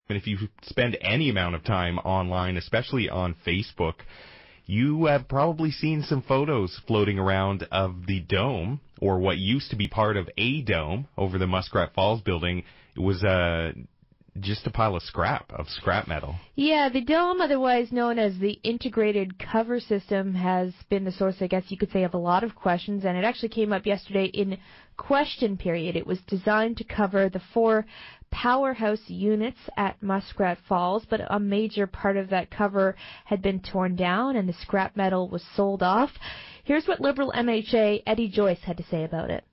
And if you spend any amount of time online, especially on Facebook, you have probably seen some photos floating around of the dome, or what used to be part of a dome over the Muskrat Falls building. It was just a pile of scrap metal. Yeah, the dome, otherwise known as the integrated cover system, has been the source, I guess you could say, of a lot of questions, and it actually came up yesterday in question period. It was designed to cover the 4 powerhouse units at Muskrat Falls, but a major part of that cover had been torn down and the scrap metal was sold off. Here's what Liberal MHA Eddie Joyce had to say about it.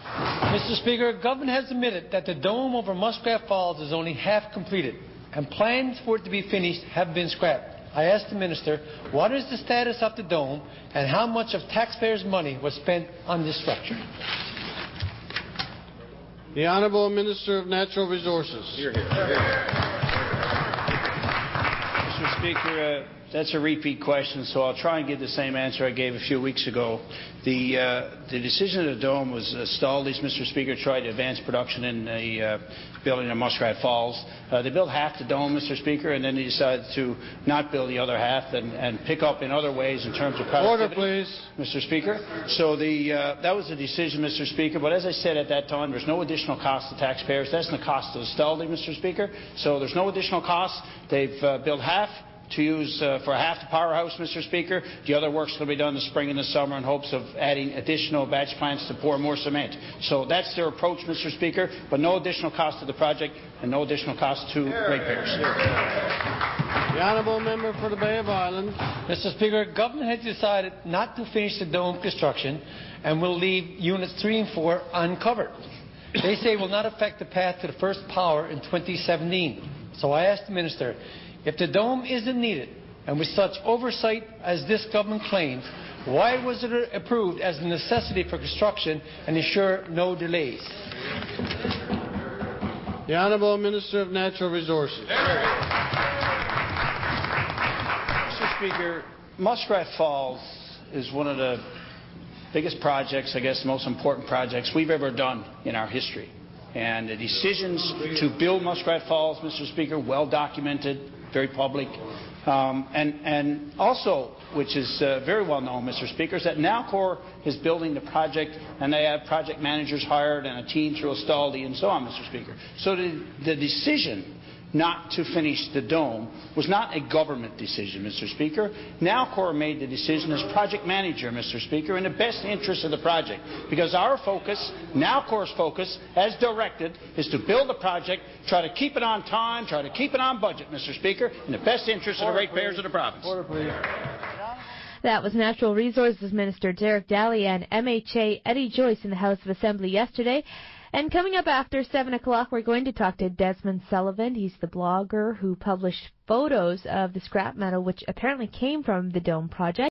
Mr. Speaker, government has admitted that the dome over Muskrat Falls is only half completed, and plans for it to be finished have been scrapped. I asked the minister, what is the status of the dome, and how much of taxpayers' money was spent on this structure? The Honourable Minister of Natural Resources. Mr. Speaker, that's a repeat question, so I'll try and give the same answer I gave a few weeks ago. The decision of the dome was stalled. Mr. Speaker, tried to advance production in the building in Muskrat Falls. They built half the dome, Mr. Speaker, and then they decided to not build the other half and pick up in other ways in terms of productivity. Order, please. Mr. Speaker. So that was the decision, Mr. Speaker. But as I said at that time, there's no additional cost to taxpayers. That's the cost of the stalling, Mr. Speaker. So there's no additional cost. They've built half to use for half the powerhouse, Mr. Speaker. The other work's going to be done in the spring and the summer in hopes of adding additional batch plants to pour more cement. So that's their approach, Mr. Speaker, but no additional cost to the project and no additional cost to ratepayers. The Honourable Member for the Bay of Islands. Mr. Speaker, government has decided not to finish the dome construction and will leave units 3 and 4 uncovered. They say it will not affect the path to the first power in 2017. So I asked the minister, if the dome isn't needed, and with such oversight as this government claims, why was it approved as a necessity for construction and ensure no delays? The Honourable Minister of Natural Resources. Mr. Speaker, Muskrat Falls is one of the biggest projects, I guess the most important projects we've ever done in our history. And the decisions to build Muskrat Falls, Mr. Speaker, well documented, very public, and also, which is very well known, Mr. Speaker, is that Nalcor is building the project, and they have project managers hired and a team through Astaldi and so on, Mr. Speaker. So the decision not to finish the dome was not a government decision, Mr. Speaker. Nalcor made the decision as project manager, Mr. Speaker, in the best interest of the project, because our focus, Nalcor's focus, as directed, is to build the project, try to keep it on time, try to keep it on budget, Mr. Speaker, in the best interest of the ratepayers of the province. Order, please. That was Natural Resources Minister Derek Daly and MHA Eddie Joyce in the House of Assembly yesterday. And coming up after 7 o'clock, we're going to talk to Desmond Sullivan. He's the blogger who published photos of the scrap metal, which apparently came from the Dome project.